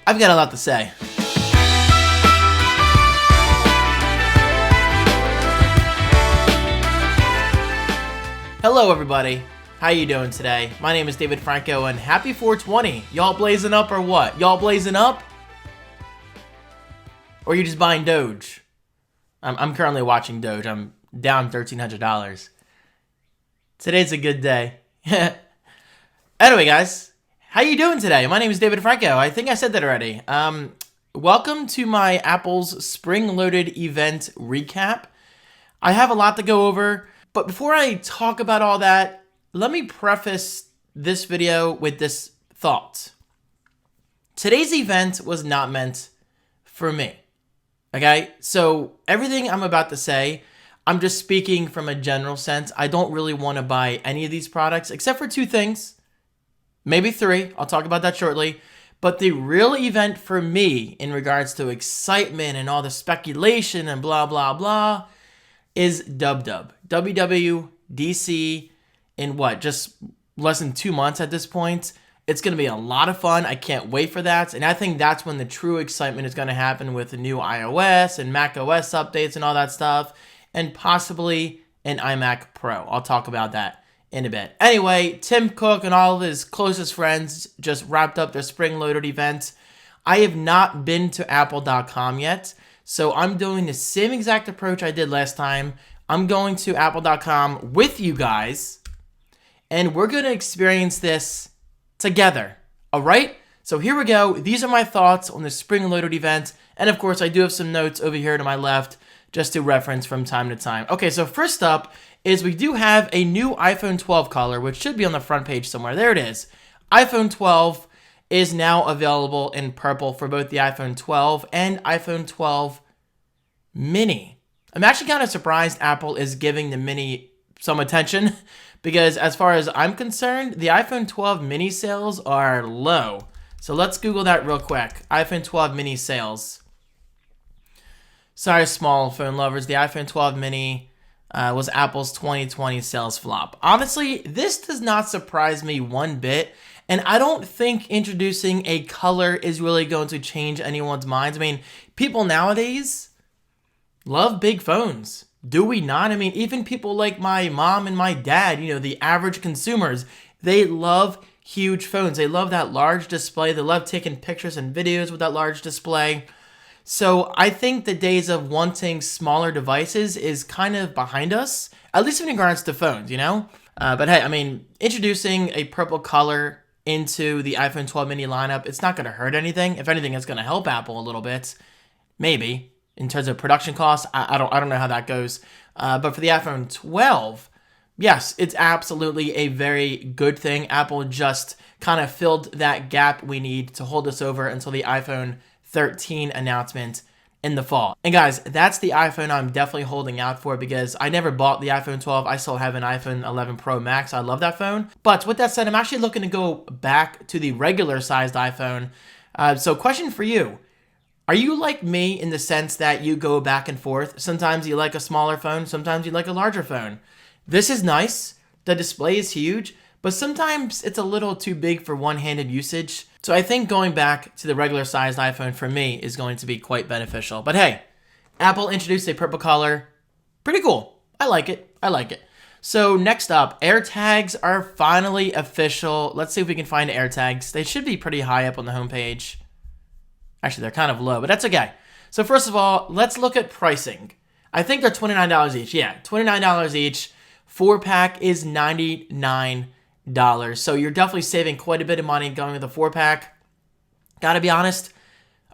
I've got a lot to say. Hello everybody, how you doing today? My name is David Franco and happy 420. Y'all blazing up or what? Y'all blazing up? Or you just buying Doge? I'm currently watching Doge. I'm down $1,300. Today's a good day. Anyway guys, how you doing today? My name is David Franco. I think I said that already. Welcome to my Apple's spring-loaded event recap. I have a lot to go over. But before I talk about all that, let me preface this video with this thought. Today's event was not meant for me, okay? So everything I'm about to say, I'm just speaking from a general sense. I don't really want to buy any of these products except for two things, maybe three. I'll talk about that shortly. But the real event for me in regards to excitement and all the speculation and blah, blah, blah, is WWDC in what, just less than 2 months at this point. It's going to be a lot of fun. I can't wait for that. And I think that's when the true excitement is going to happen with the new iOS and Mac OS updates and all that stuff, and possibly an iMac Pro. I'll talk about that in a bit. Anyway, Tim Cook and all of his closest friends just wrapped up their spring-loaded event. I have not been to apple.com yet. So I'm doing the same exact approach I did last time. I'm going to apple.com with you guys, and we're going to experience this together, all right? So here we go. These are my thoughts on the spring-loaded event, and of course, I do have some notes over here to my left just to reference from time to time. Okay, so first up is we do have a new iPhone 12 color, which should be on the front page somewhere. There it is. iPhone 12 is now available in purple for both the iPhone 12 and iPhone 12 mini. I'm actually kind of surprised Apple is giving the mini some attention because as far as I'm concerned, the iPhone 12 mini sales are low. So let's Google that real quick. iPhone 12 mini sales. Sorry, small phone lovers. The iPhone 12 mini was Apple's 2020 sales flop. Honestly, this does not surprise me one bit. And I don't think introducing a color is really going to change anyone's minds. I mean, people nowadays love big phones. Do we not? I mean, even people like my mom and my dad, you know, the average consumers, they love huge phones. They love that large display. They love taking pictures and videos with that large display. So I think the days of wanting smaller devices is kind of behind us, at least in regards to phones, you know? But hey, I mean, introducing a purple color into the iPhone 12 mini lineup, it's not going to hurt anything. If anything, it's going to help Apple a little bit, maybe. In terms of production costs, I don't know how that goes. But for the iPhone 12, yes, it's absolutely a very good thing. Apple just kind of filled that gap we need to hold us over until the iPhone 13 announcement in the fall. And guys, that's the iPhone I'm definitely holding out for because I never bought the iPhone 12. I still have an iPhone 11 Pro Max. I love that phone. But with that said, I'm actually looking to go back to the regular sized iPhone. So question for you. Are you like me in the sense that you go back and forth? Sometimes you like a smaller phone, sometimes you like a larger phone. This is nice. The display is huge, but sometimes it's a little too big for one-handed usage. So I think going back to the regular sized iPhone for me is going to be quite beneficial. But hey, Apple introduced a purple color. Pretty cool. I like it. I like it. So next up, AirTags are finally official. Let's see if we can find AirTags. They should be pretty high up on the homepage. Actually, they're kind of low, but that's okay. So first of all, let's look at pricing. I think they're $29 each. Yeah, $29 each. 4-pack is $99. So you're definitely saving quite a bit of money going with a 4-pack. Gotta be honest.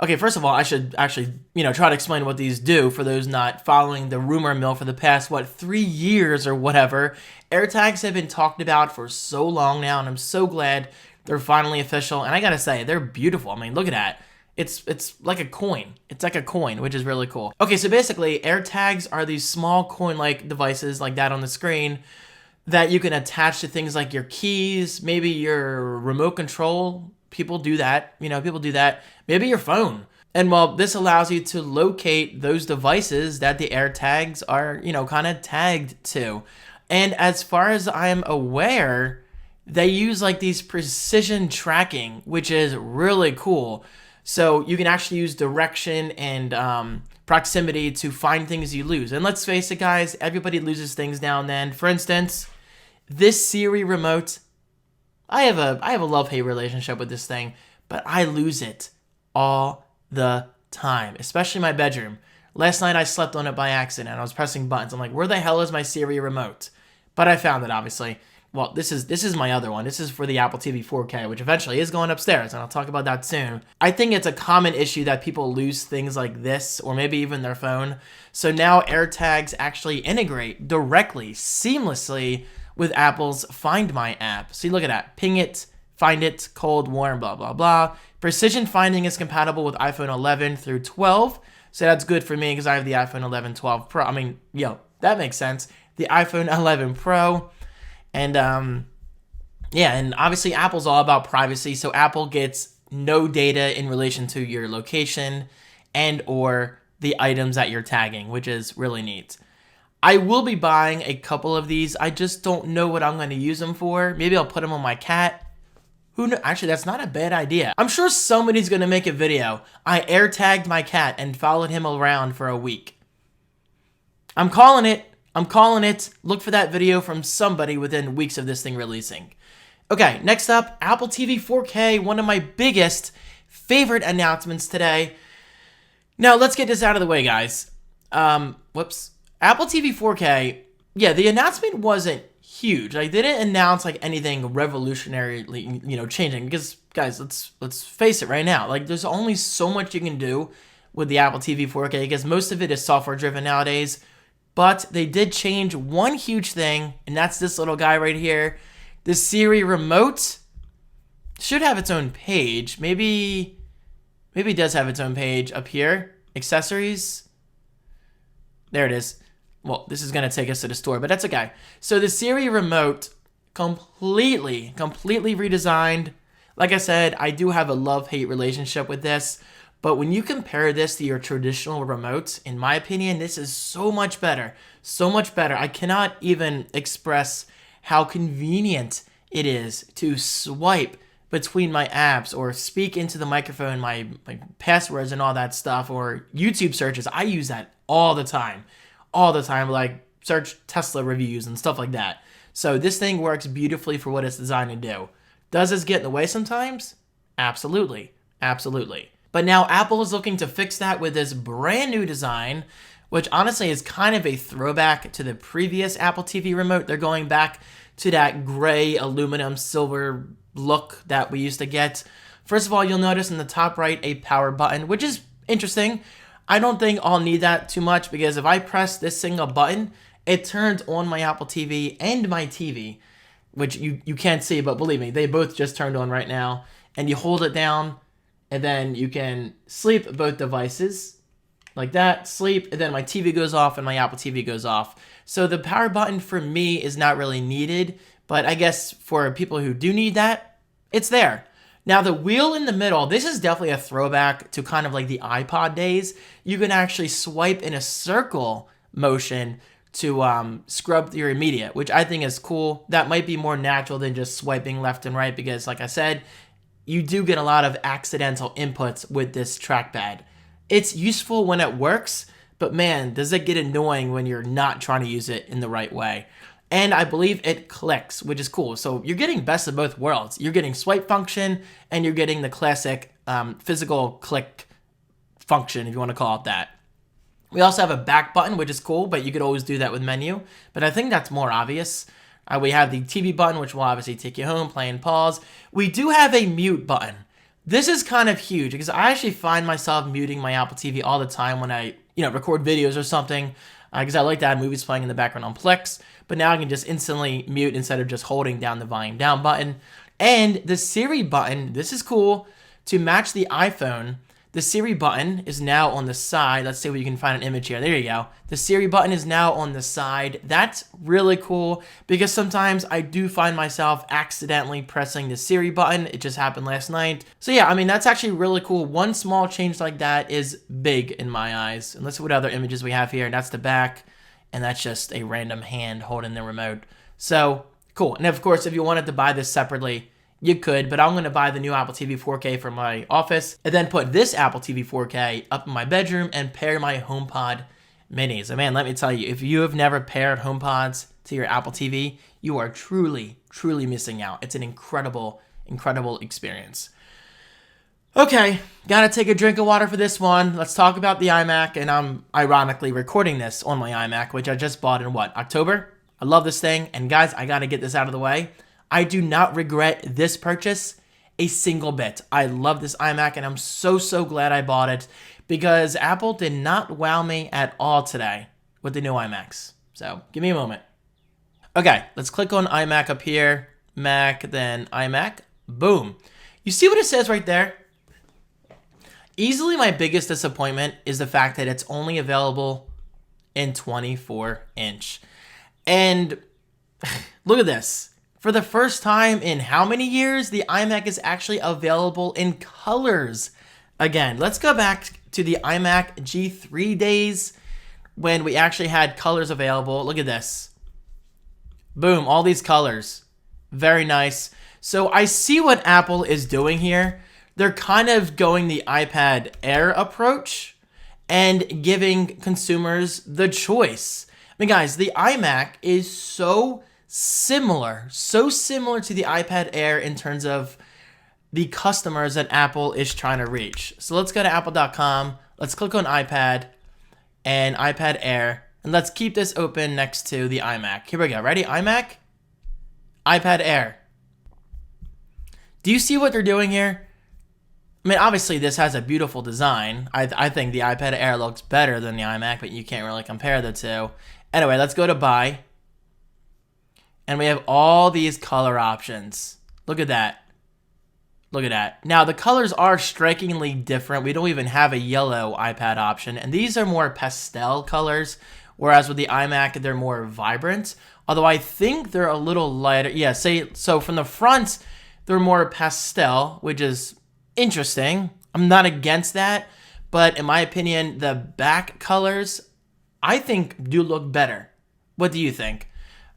Okay, first of all, I should actually, try to explain what these do for those not following the rumor mill for the past, 3 years or whatever. AirTags have been talked about for so long now, and I'm so glad they're finally official. And I gotta say, they're beautiful. I mean, look at that. It's like a coin. It's like a coin, which is really cool. Okay, so basically, AirTags are these small coin-like devices like that on the screen that you can attach to things like your keys, maybe your remote control. People do that. People do that. Maybe your phone. And well, this allows you to locate those devices that the AirTags are, kind of tagged to. And as far as I'm aware, they use like these precision tracking, which is really cool. So you can actually use direction and proximity to find things you lose. And let's face it, guys, everybody loses things now and then. For instance, this Siri remote, I have a love-hate relationship with this thing, but I lose it all the time, especially my bedroom. Last night I slept on it by accident. I was pressing buttons. I'm like, where the hell is my Siri remote? But I found it, obviously. Well, this is my other one. This is for the Apple TV 4K, which eventually is going upstairs, and I'll talk about that soon. I think it's a common issue that people lose things like this, or maybe even their phone. So now AirTags actually integrate directly, seamlessly with Apple's Find My app. See, look at that. Ping it, find it, cold, warm, blah, blah, blah. Precision finding is compatible with iPhone 11 through 12. So that's good for me because I have the iPhone 11 12 Pro. I mean, that makes sense. The iPhone 11 Pro. And, and obviously Apple's all about privacy. So Apple gets no data in relation to your location and or the items that you're tagging, which is really neat. I will be buying a couple of these. I just don't know what I'm going to use them for. Maybe I'll put them on my cat. Who knows? Actually, that's not a bad idea. I'm sure somebody's going to make a video. I air tagged my cat and followed him around for a week. I'm calling it. Look for that video from somebody within weeks of this thing releasing. Okay, next up, Apple TV 4K, one of my biggest favorite announcements today. Now, let's get this out of the way, guys. Apple TV 4K, the announcement wasn't huge. Like, they didn't announce like anything revolutionarily, changing. Because, guys, let's face it right now. Like, there's only so much you can do with the Apple TV 4K because most of it is software driven nowadays. But they did change one huge thing, and that's this little guy right here. The Siri remote should have its own page. Maybe it does have its own page up here. Accessories. There it is. Well, this is going to take us to the store, but that's okay. So the Siri remote completely redesigned. Like I said, I do have a love-hate relationship with this. But when you compare this to your traditional remotes, in my opinion, this is so much better. So much better. I cannot even express how convenient it is to swipe between my apps or speak into the microphone, my passwords and all that stuff, or YouTube searches. I use that all the time, like search Tesla reviews and stuff like that. So this thing works beautifully for what it's designed to do. Does this get in the way sometimes? Absolutely. But now Apple is looking to fix that with this brand new design, which honestly is kind of a throwback to the previous Apple TV remote. They're going back to that gray aluminum silver look that we used to get. First of all, you'll notice in the top right a power button, which is interesting. I don't think I'll need that too much because if I press this single button, it turns on my Apple TV and my TV, which you can't see, but believe me, they both just turned on right now. And you hold it down, and then you can sleep both devices like that, sleep, and then my TV goes off and my Apple TV goes off. So the power button for me is not really needed, but I guess for people who do need that, it's there. Now the wheel in the middle, this is definitely a throwback to kind of like the iPod days. You can actually swipe in a circle motion to scrub your immediate, which I think is cool. That might be more natural than just swiping left and right because, like I said, you do get a lot of accidental inputs with this trackpad. It's useful when it works, but man, does it get annoying when you're not trying to use it in the right way. And I believe it clicks, which is cool. So you're getting best of both worlds. You're getting swipe function, and you're getting the classic physical click function, if you want to call it that. We also have a back button, which is cool, but you could always do that with menu. But I think that's more obvious. We have the TV button, which will obviously take you home, play and pause. We do have a mute button. This is kind of huge because I actually find myself muting my Apple TV all the time when I, record videos or something because I like to have movies playing in the background on Plex. But now I can just instantly mute instead of just holding down the volume down button. And the Siri button, this is cool. To match the iPhone, the Siri button is now on the side. Let's see if you can find an image here. There you go. The Siri button is now on the side. That's really cool because sometimes I do find myself accidentally pressing the Siri button. It just happened last night. So yeah, that's actually really cool. One small change like that is big in my eyes. And let's see what other images we have here. That's the back, and that's just a random hand holding the remote. So cool. And of course, if you wanted to buy this separately, You could, but I'm going to buy the new Apple TV 4K for my office and then put this Apple TV 4K up in my bedroom and pair my HomePod minis. And man, let me tell you, if you have never paired HomePods to your Apple TV, you are truly, truly missing out. It's an incredible, incredible experience. Okay, gotta take a drink of water for this one. Let's talk about the iMac, and I'm ironically recording this on my iMac, which I just bought in October? I love this thing, and guys, I gotta get this out of the way. I do not regret this purchase a single bit. I love this iMac, and I'm so, so glad I bought it because Apple did not wow me at all today with the new iMacs. So give me a moment. Okay, let's click on iMac up here. Mac, then iMac. Boom. You see what it says right there? Easily my biggest disappointment is the fact that it's only available in 24-inch. And look at this. For the first time in how many years, the iMac is actually available in colors again. Let's go back to the iMac G3 days when we actually had colors available. Look at this. Boom, all these colors. Very nice. So I see what Apple is doing here. They're kind of going the iPad Air approach and giving consumers the choice. I mean, guys, the iMac is so similar to the iPad Air in terms of the customers that Apple is trying to reach. So let's go to apple.com. Let's click on iPad and iPad Air. And let's keep this open next to the iMac. Here we go. Ready? iMac, iPad Air. Do you see what they're doing here? I mean, obviously, this has a beautiful design. I think the iPad Air looks better than the iMac, but you can't really compare the two. Anyway, let's go to buy. And we have all these color options. Look at that. Look at that. Now, the colors are strikingly different. We don't even have a yellow iPad option. And these are more pastel colors, whereas with the iMac, they're more vibrant. Although I think they're a little lighter. Yeah, so from the front, they're more pastel, which is interesting. I'm not against that. But in my opinion, the back colors, I think, do look better. What do you think?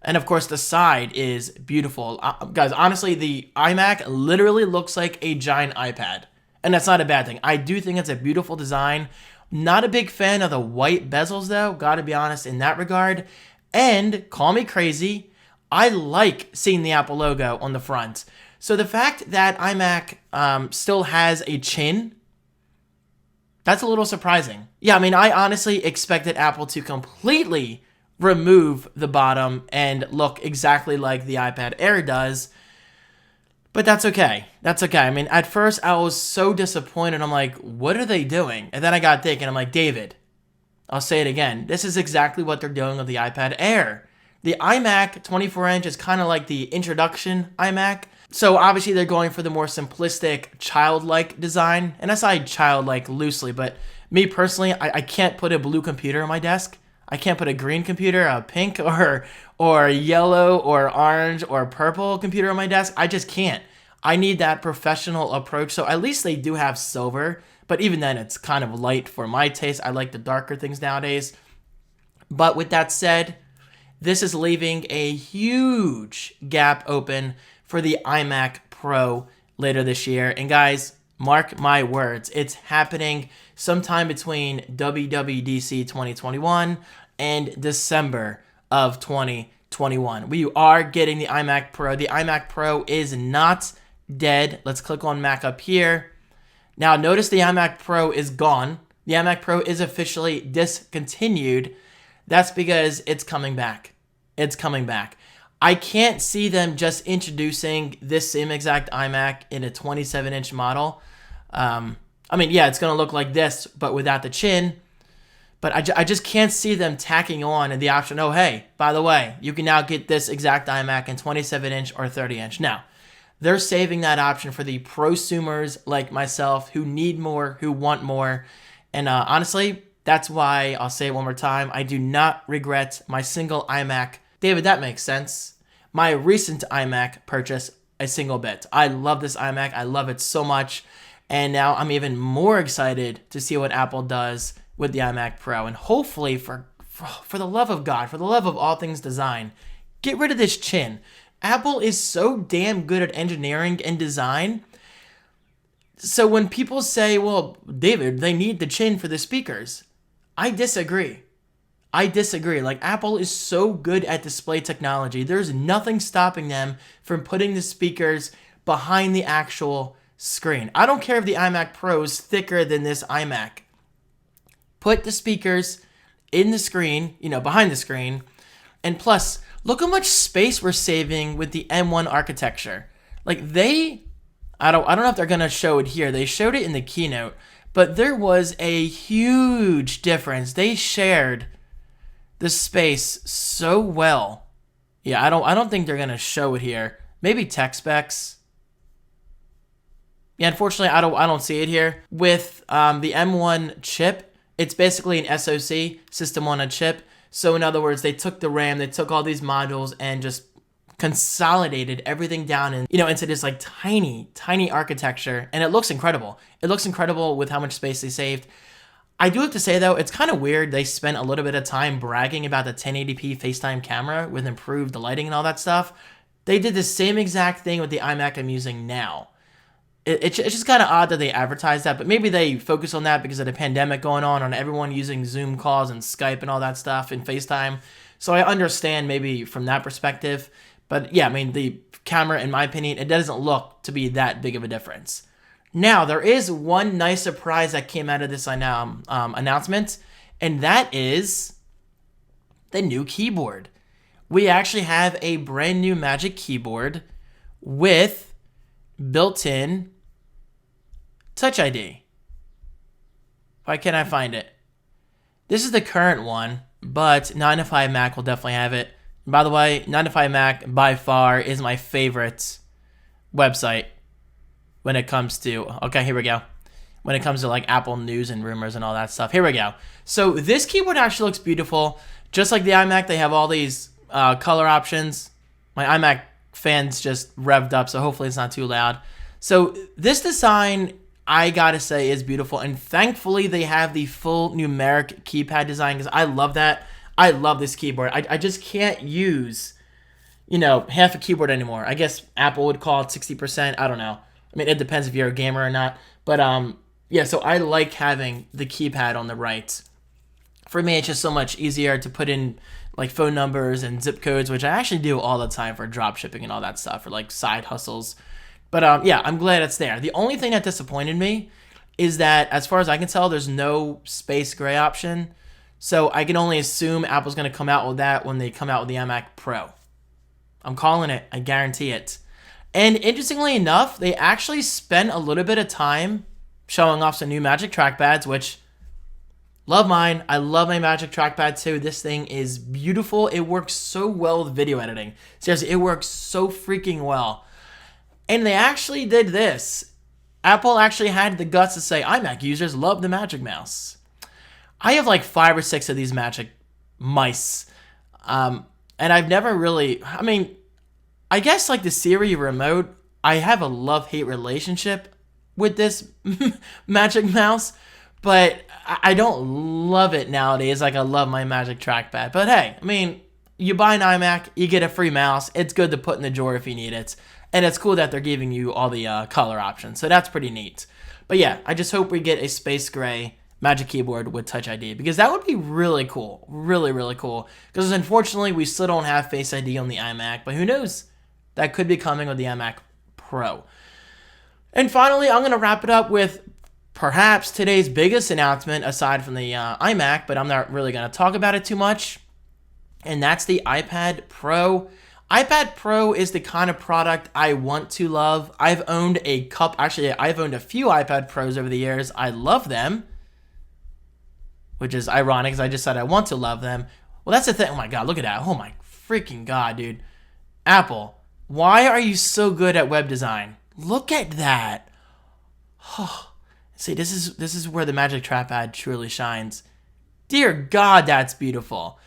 And of course, the side is beautiful. Guys, honestly, the iMac literally looks like a giant iPad. And that's not a bad thing. I do think it's a beautiful design. Not a big fan of the white bezels, though. Gotta be honest in that regard. And, call me crazy, I like seeing the Apple logo on the front. So the fact that iMac still has a chin, that's a little surprising. Yeah, I mean, I honestly expected Apple to completely remove the bottom and look exactly like the iPad Air does. But that's okay. That's okay. I mean, at first I was so disappointed. I'm like, what are they doing? And then I got thinking, I'm like, David, I'll say it again. This is exactly what they're doing with the iPad Air. The iMac 24-inch is kind of like the introduction iMac. So obviously they're going for the more simplistic, childlike design. And I say childlike loosely, but me personally, I can't put a blue computer on my desk. I can't put a green computer, a pink or yellow or orange or purple computer on my desk. I just can't. I need that professional approach. So at least they do have silver, but even then it's kind of light for my taste. I like the darker things nowadays. But with that said, this is leaving a huge gap open for the iMac Pro later this year. And guys, mark my words, it's happening sometime between WWDC 2021 and December of 2021. We are getting the iMac Pro. The iMac Pro is not dead. Let's click on Mac up here. Now notice the iMac Pro is gone. The iMac Pro is officially discontinued. That's because it's coming back. It's coming back. I can't see them just introducing this same exact iMac in a 27-inch model. I mean, yeah, it's going to look like this, but without the chin. But I just can't see them tacking on the option, oh, hey, by the way, you can now get this exact iMac in 27-inch or 30-inch. Now, they're saving that option for the prosumers like myself who need more, who want more. And honestly, that's why, I'll say it one more time, I do not regret my single iMac. David, that makes sense. My recent iMac purchase, a single bit. I love this iMac. I love it so much. And now I'm even more excited to see what Apple does with the iMac Pro. And hopefully, for the love of God, for the love of all things design, get rid of this chin. Apple is so damn good at engineering and design. So when people say, well, David, they need the chin for the speakers, I disagree. Like, Apple is so good at display technology. There's nothing stopping them from putting the speakers behind the actual screen. I don't care if the iMac Pro is thicker than this iMac. Put the speakers in the screen, behind the screen. And plus, look how much space we're saving with the M1 architecture. Like, I don't know if they're going to show it here. They showed it in the keynote, but there was a huge difference. They shared the space so well. Yeah, I don't think they're going to show it here. Maybe tech specs. Yeah, unfortunately, I don't see it here. With the M1 chip, it's basically an SoC, system on a chip. So in other words, they took the RAM, they took all these modules and just consolidated everything down into this like tiny architecture, and it looks incredible. It looks incredible with how much space they saved. I do have to say though, it's kind of weird they spent a little bit of time bragging about the 1080p FaceTime camera with improved lighting and all that stuff. They did the same exact thing with the iMac I'm using now. It's just kind of odd that they advertised that, but maybe they focus on that because of the pandemic going on everyone using Zoom calls and Skype and all that stuff and FaceTime. So I understand maybe from that perspective. But yeah, I mean, the camera, in my opinion, it doesn't look to be that big of a difference. Now, there is one nice surprise that came out of this announcement, and that is the new keyboard. We actually have a brand new Magic Keyboard with built-in Touch ID. Why can't I find it? This is the current one, but 9to5Mac will definitely have it. By the way, 9to5Mac by far is my favorite website when it comes to, okay, here we go. When it comes to like Apple news and rumors and all that stuff. Here we go. So this keyboard actually looks beautiful. Just like the iMac, they have all these color options. My iMac fans just revved up, so hopefully it's not too loud. So this design, I gotta say, is beautiful. And thankfully, they have the full numeric keypad design because I love that. I love this keyboard. I just can't use, half a keyboard anymore. I guess Apple would call it 60%. I don't know. I mean, it depends if you're a gamer or not. But, yeah, so I like having the keypad on the right. For me, it's just so much easier to put in, like, phone numbers and zip codes, which I actually do all the time for drop shipping and all that stuff, for, like, side hustles. But, yeah, I'm glad it's there. The only thing that disappointed me is that, as far as I can tell, there's no space gray option. So I can only assume Apple's going to come out with that when they come out with the iMac Pro. I'm calling it. I guarantee it. And interestingly enough, they actually spent a little bit of time showing off some new Magic Trackpads, which, love mine. I love my Magic Trackpad too. This thing is beautiful. It works so well with video editing. Seriously, it works so freaking well. And they actually did this. Apple actually had the guts to say, iMac users love the Magic Mouse. I have like 5 or 6 of these Magic mice. And I've never really, I guess like the Siri remote, I have a love-hate relationship with this Magic Mouse, but I don't love it nowadays like I love my Magic Trackpad. But hey, you buy an iMac, you get a free mouse. It's good to put in the drawer if you need it. And it's cool that they're giving you all the color options. So that's pretty neat. But yeah, I just hope we get a space gray Magic Keyboard with Touch ID, because that would be really cool. Really, really cool. Because unfortunately, we still don't have Face ID on the iMac, but who knows? That could be coming with the iMac Pro. And finally, I'm going to wrap it up with perhaps today's biggest announcement aside from the iMac, but I'm not really going to talk about it too much. And that's the iPad Pro. iPad Pro is the kind of product I want to love. I've owned a few iPad Pros over the years. I love them, which is ironic because I just said I want to love them. Well, that's the thing. Oh my God, look at that. Oh my freaking God, dude. Apple, why are you so good at web design? Look at that. Oh, see, this is where the Magic Trackpad truly shines. Dear God, that's beautiful.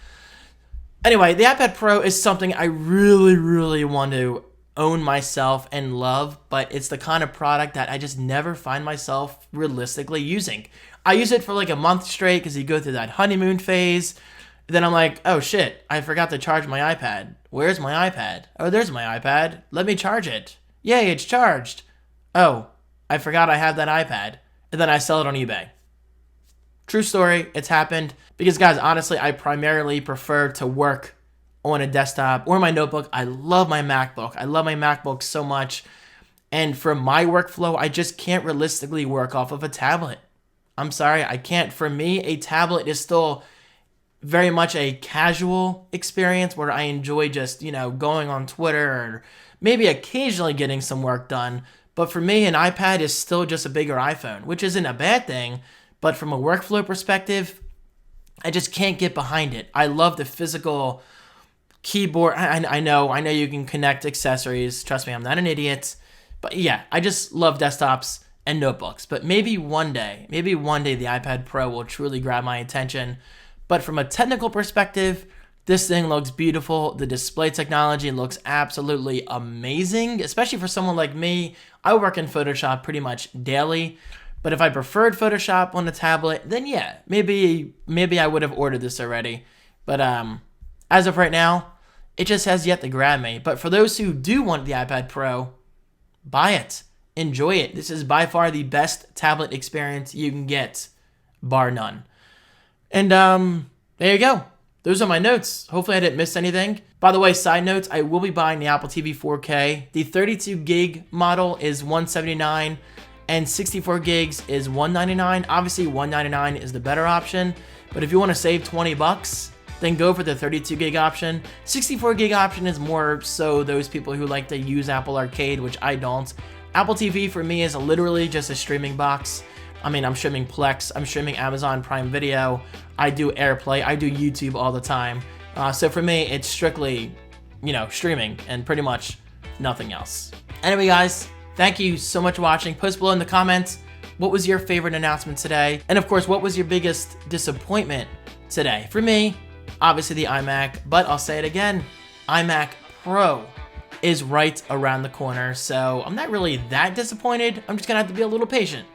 Anyway, the iPad Pro is something I really, really want to own myself and love, but it's the kind of product that I just never find myself realistically using. I use it for like a month straight because you go through that honeymoon phase. Then I'm like, oh shit, I forgot to charge my iPad. Where's my iPad? Oh, there's my iPad. Let me charge it. Yay, it's charged. Oh, I forgot I have that iPad. And then I sell it on eBay. True story, it's happened. Because guys, honestly, I primarily prefer to work on a desktop or my notebook. I love my MacBook. I love my MacBook so much. And for my workflow, I just can't realistically work off of a tablet. I'm sorry, I can't. For me, a tablet is still very much a casual experience where I enjoy just, going on Twitter or maybe occasionally getting some work done. But for me, an iPad is still just a bigger iPhone, which isn't a bad thing. But from a workflow perspective, I just can't get behind it. I love the physical keyboard. I know you can connect accessories. Trust me, I'm not an idiot. But yeah, I just love desktops and notebooks. But maybe one day the iPad Pro will truly grab my attention. But from a technical perspective, this thing looks beautiful. The display technology looks absolutely amazing, especially for someone like me. I work in Photoshop pretty much daily. But if I preferred Photoshop on a tablet, then yeah, maybe I would have ordered this already. But as of right now, it just has yet to grab me. But for those who do want the iPad Pro, buy it. Enjoy it. This is by far the best tablet experience you can get, bar none. And there you go. Those are my notes. Hopefully I didn't miss anything. By the way, side notes, I will be buying the Apple TV 4K. The 32 gig model is $179 and 64 gigs is $199. Obviously, $199 is the better option. But if you want to save $20, then go for the 32 gig option. 64 gig option is more so those people who like to use Apple Arcade, which I don't. Apple TV for me is literally just a streaming box. I mean, I'm streaming Plex, I'm streaming Amazon Prime Video, I do AirPlay, I do YouTube all the time. So for me, it's strictly, streaming and pretty much nothing else. Anyway, guys, thank you so much for watching. Post below in the comments, what was your favorite announcement today? And of course, what was your biggest disappointment today? For me, obviously the iMac, but I'll say it again, iMac Pro is right around the corner. So I'm not really that disappointed. I'm just gonna have to be a little patient.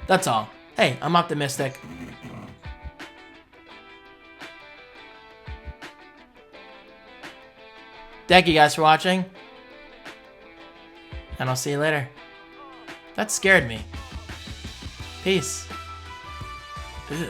That's all. Hey, I'm optimistic. Thank you guys for watching. And I'll see you later. That scared me. Peace. Ugh.